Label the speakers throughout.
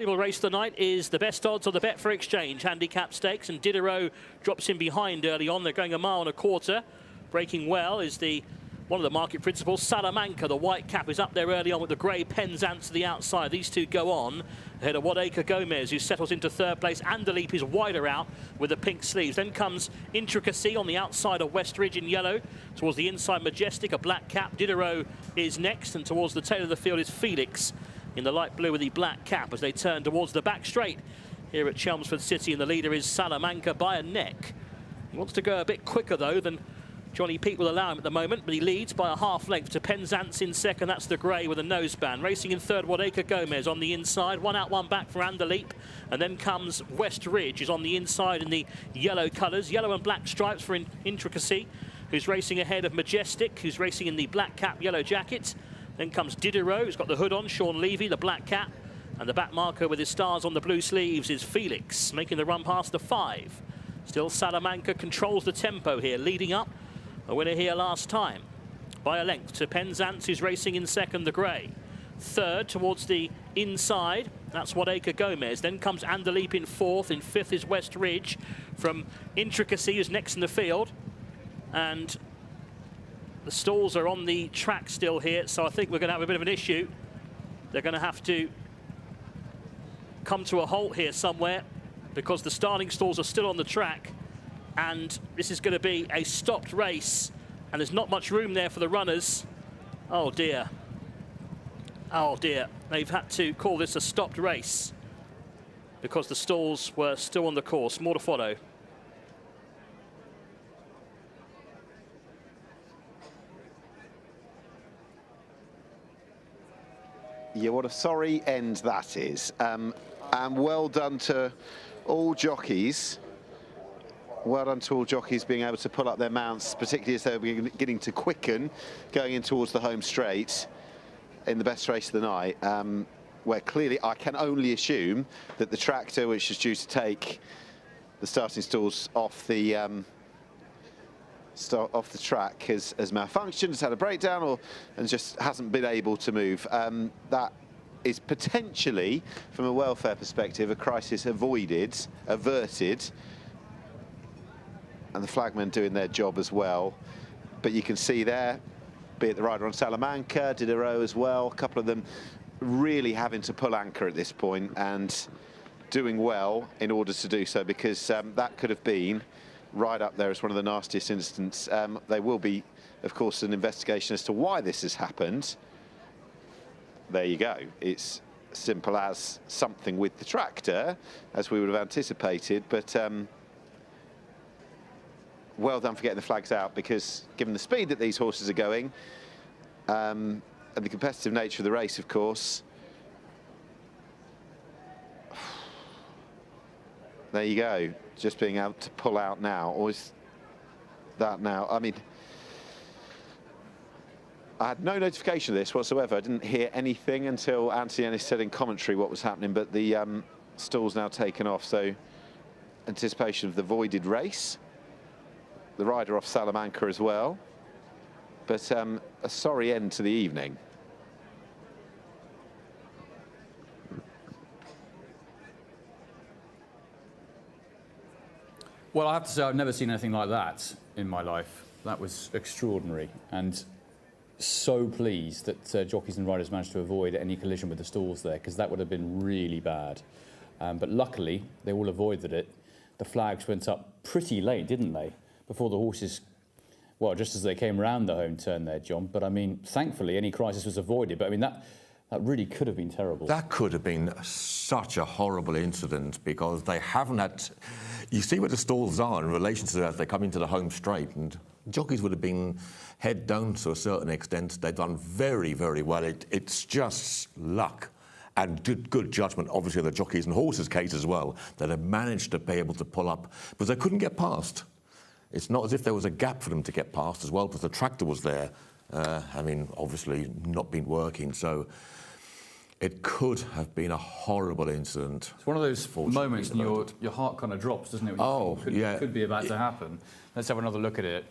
Speaker 1: valuable race of the night is the best odds on the Betfair Exchange Handicap Stakes, and Diderot drops in behind early on. They're going 1.25 miles. Breaking well is one of the market principals. Salamanca, the white cap, is up there early on with the grey Penzance to the outside. These two go on ahead of Wadeka Gomez, who settles into third place. Andaleep is wider out with the pink sleeves. Then comes Intricacy on the outside of West Ridge in yellow. Towards the inside, Majestic, a black cap. Diderot is next, and towards the tail of the field is Felix in the light blue with the black cap as they turn towards the back straight here at Chelmsford City, and the leader is Salamanca by a neck. He wants to go a bit quicker though than Johnny Pete will allow him at the moment, but he leads by a half length to Penzance in second. That's the grey with a noseband. Racing in third, Wadeka Gomez on the inside. 1 out, 1 back for Andaleep. And then comes West Ridge, is on the inside in the yellow colours. Yellow and black stripes for Intricacy, who's racing ahead of Majestic, who's racing in the black cap, yellow jacket. Then comes Diderot, who's got the hood on. Sean Levy, the black cap. And the back marker with his stars on the blue sleeves is Felix, making the run past the 5. Still Salamanca controls the tempo here, leading up. A winner here last time by a length to Penzance, who's racing in second, the grey. Third towards the inside, that's Wadeka Gomez. Then comes Andaleep in fourth. In fifth is West Ridge from Intricacy, who's next in the field. And the stalls are on the track still here, so I think we're going to have a bit of an issue. They're going to have to come to a halt here somewhere because the starting stalls are still on the track. And this is going to be a stopped race, and there's not much room there for the runners. Oh dear. Oh dear. They've had to call this a stopped race because the stalls were still on the course. More to follow.
Speaker 2: Yeah, what a sorry end that is. And well done to all jockeys. Well done to all jockeys being able to pull up their mounts, particularly as they're beginning to quicken, going in towards the home straight in the best race of the night, where clearly I can only assume that the tractor, which is due to take the starting stalls off the track, has malfunctioned, has had a breakdown, and just hasn't been able to move. That is potentially, from a welfare perspective, a crisis averted. And the flagmen doing their job as well. But you can see there, be it the rider on Salamanca, Diderot as well, a couple of them really having to pull anchor at this point and doing well in order to do so, because that could have been right up there as one of the nastiest incidents. There will be, of course, an investigation as to why this has happened. There you go. It's simple as something with the tractor, as we would have anticipated, but well done for getting the flags out, because given the speed that these horses are going and the competitive nature of the race, of course, there you go, just being able to pull out now. Or is that now? I mean, I had no notification of this whatsoever. I didn't hear anything until Anthony Ennis said in commentary what was happening, but the stall's now taken off, so anticipation of the voided race. The rider off Salamanca as well, but a sorry end to the evening.
Speaker 3: Well, I have to say I've never seen anything like that in my life. That was extraordinary, and so pleased that jockeys and riders managed to avoid any collision with the stalls there, because that would have been really bad. But luckily, they all avoided it. The flags went up pretty late, didn't they? Before the horses, well, just as they came round the home turn there, John. But I mean, thankfully, any crisis was avoided. But I mean, that really could have been terrible.
Speaker 4: That could have been such a horrible incident, because they haven't had... You see where the stalls are in relation to that as they come into the home straight, and jockeys would have been head down to a certain extent. They've done very, very well. It's just luck and good judgment, obviously, of the jockeys and horses' case as well, that have managed to be able to pull up, because they couldn't get past. It's not as if there was a gap for them to get past as well, because the tractor was there. I mean, obviously not been working, so it could have been a horrible incident.
Speaker 3: It's one of those moments and your heart kind of drops, doesn't it?
Speaker 4: Oh, yeah.
Speaker 3: Could be about to happen. Let's have another look at it.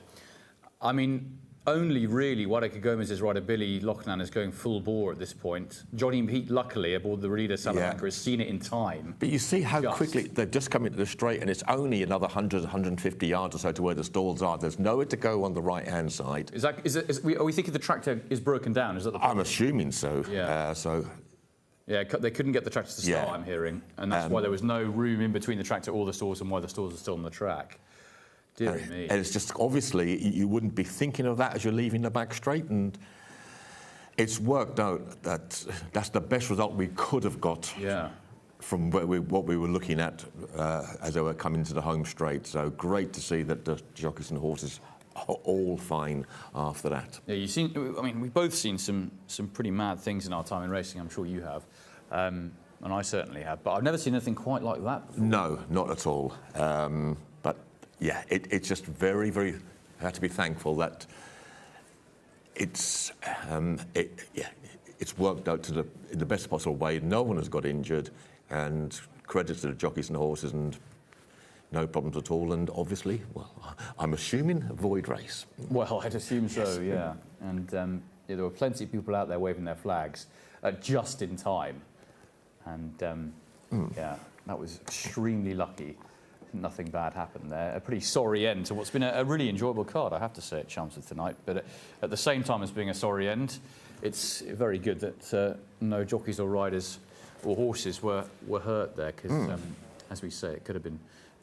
Speaker 3: I mean, only really Wadaka Gomez's rider Billy Lochnan is going full bore at this point. Johnny Pete, luckily, aboard the Reader Salamanca, has seen it in time.
Speaker 4: But you see how quickly they've just come into the straight, and it's only another 100, 150 yards or so to where the stalls are. There's nowhere to go on the right-hand side.
Speaker 3: Are we thinking the tractor is broken down? Is that the problem?
Speaker 4: I'm assuming so.
Speaker 3: Yeah. Yeah, they couldn't get the tractor to start, I'm hearing, and that's why there was no room in between the tractor or the stalls, and why the stalls are still on the track. Dear me.
Speaker 4: And it's just, obviously, you wouldn't be thinking of that as you're leaving the back straight, and it's worked out that that's the best result we could have got from what we were looking at as they were coming to the home straight. So great to see that the jockeys and horses are all fine after that.
Speaker 3: Yeah, we've both seen some pretty mad things in our time in racing. I'm sure you have, and I certainly have. But I've never seen anything quite like that before. No,
Speaker 4: not at all. But yeah, it's just very, very. I have to be thankful that it's worked out in the best possible way. No one has got injured, and credit to the jockeys and horses, and no problems at all. And obviously, well, I'm assuming a void race.
Speaker 3: Well, I'd assume so, yeah. And there were plenty of people out there waving their flags just in time. And yeah, that was extremely lucky. Nothing bad happened there. A pretty sorry end to what's been a really enjoyable card, I have to say, at Chelmsford tonight. But at the same time as being a sorry end, it's very good that no jockeys or riders or horses were hurt there, because, as we say, it could have been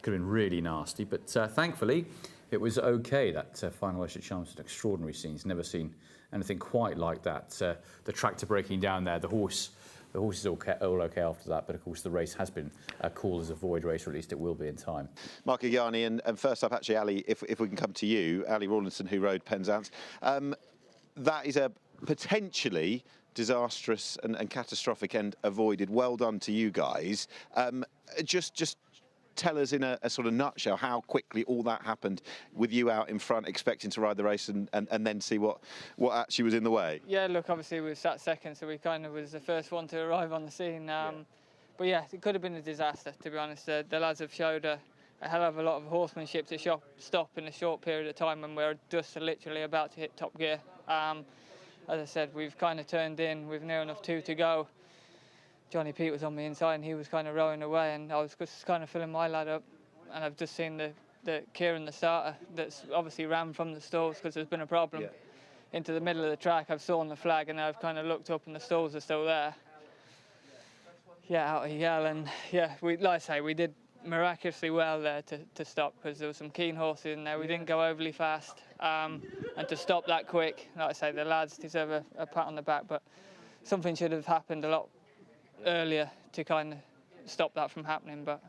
Speaker 3: really nasty. But thankfully, it was okay. That final race at Chelmsford, extraordinary scenes. Never seen anything quite like that. The tractor breaking down there, the horse is all okay after that, but of course the race has been called as a void race, or at least it will be in time.
Speaker 2: Mark Igiani, and first up, actually, Ali, if we can come to you, Ali Rawlinson, who rode Penzance. That is a potentially disastrous and catastrophic end avoided. Well done to you guys. Just tell us in a sort of nutshell how quickly all that happened, with you out in front expecting to ride the race and then see what actually was in the way.
Speaker 5: Yeah, look, obviously we sat second, so we kind of was the first one to arrive on the scene. But yeah, it could have been a disaster, to be honest. The lads have showed a hell of a lot of horsemanship to stop in a short period of time when we're just literally about to hit top gear. As I said, we've kind of turned in with near enough 2 to go. Johnny Pete was on the inside and he was kind of rowing away, and I was just kind of filling my lad up, and I've just seen the Kieran, the starter, that's obviously ran from the stalls because there's been a problem, into the middle of the track. I've saw on the flag, and I've kind of looked up and the stalls are still there. Yeah, out of yell, and yeah, like I say, we did miraculously well there to stop, because there were some keen horses in there. We didn't go overly fast, and to stop that quick, like I say, the lads deserve a pat on the back, but something should have happened a lot earlier to kind of stop that from happening. But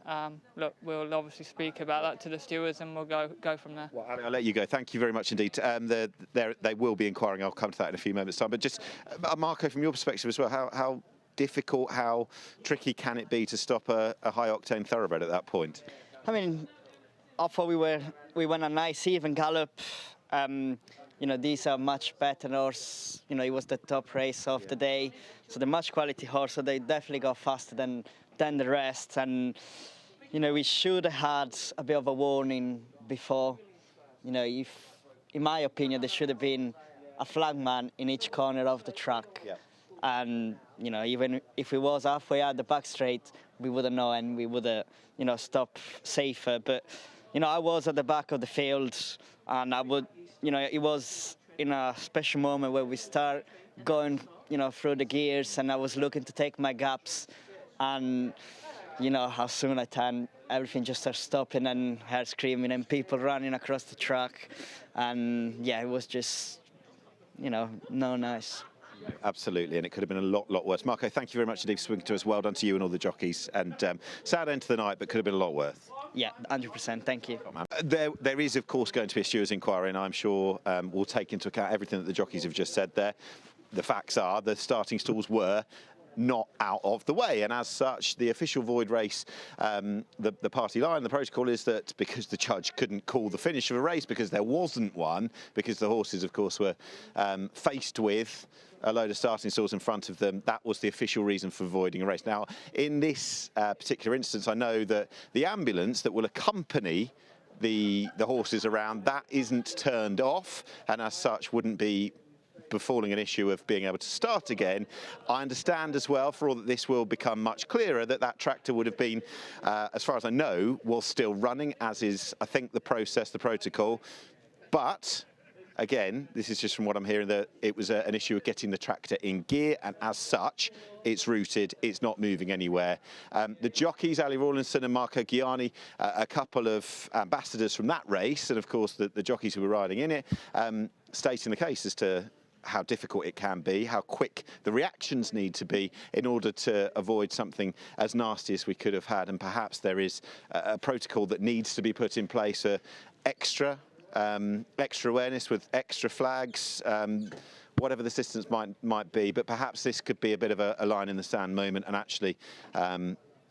Speaker 5: look, we'll obviously speak about that to the stewards, and we'll go from there.
Speaker 2: Well, Ali, I'll let you go. Thank you very much indeed. They will be inquiring. I'll come to that in a few moments' time. But just, Marco, from your perspective as well, how difficult, how tricky can it be to stop a high-octane thoroughbred at that point?
Speaker 6: I mean, I thought we went a nice even gallop. You know, these are much better horse. You know, it was the top race of the day, so they're much quality horse. So they definitely got faster than the rest. And you know, we should have had a bit of a warning before. You know, in my opinion, there should have been a flagman in each corner of the track. Yeah. And you know, even if we was halfway out the back straight, we wouldn't know, and we would have, you know, stopped safer. But you know, I was at the back of the field, and I would. You know, it was in a special moment where we start going, you know, through the gears, and I was looking to take my gaps, and you know, how soon I turned, everything just started stopping, and her screaming, and people running across the track, and yeah, it was just, you know, no nice.
Speaker 2: Absolutely, and it could have been a lot worse. Marco, thank you very much indeed for speaking to us. Well done to you and all the jockeys, and sad end to the night, but could have been a lot worse.
Speaker 6: Yeah, 100%. Thank you.
Speaker 2: There is, of course, going to be a stewards' inquiry, and I'm sure we'll take into account everything that the jockeys have just said there. The facts are the starting stalls were not out of the way, and as such, the official void race, the party line, the protocol is that because the judge couldn't call the finish of a race because there wasn't one, because the horses, of course, were faced with a load of starting stalls in front of them, that was the official reason for voiding a race. Now, in this particular instance, I know that the ambulance that will accompany the horses around. That isn't turned off, and as such wouldn't be befalling an issue of being able to start again. I understand as well, for all that this will become much clearer, that that tractor would have been, as far as I know, was still running, as is, I think, the process, the protocol. But again, this is just from what I'm hearing, that it was an issue of getting the tractor in gear, and as such, it's rooted, it's not moving anywhere. The jockeys, Ali Rawlinson and Marco Ghiani, a couple of ambassadors from that race, and of course the jockeys who were riding in it, stating the case as to how difficult it can be, how quick the reactions need to be in order to avoid something as nasty as we could have had. And perhaps there is a protocol that needs to be put in place, extra awareness with extra flags, whatever the systems might be. But perhaps this could be a bit of a line in the sand moment, and actually,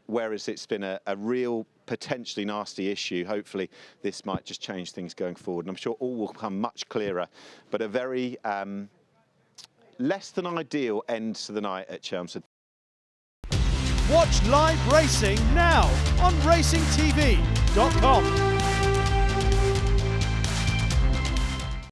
Speaker 2: whereas it's been a real potentially nasty issue, hopefully this might just change things going forward. And I'm sure all will become much clearer, but a very less than ideal end to the night at Chelmsford.
Speaker 7: Watch live racing now on racingtv.com.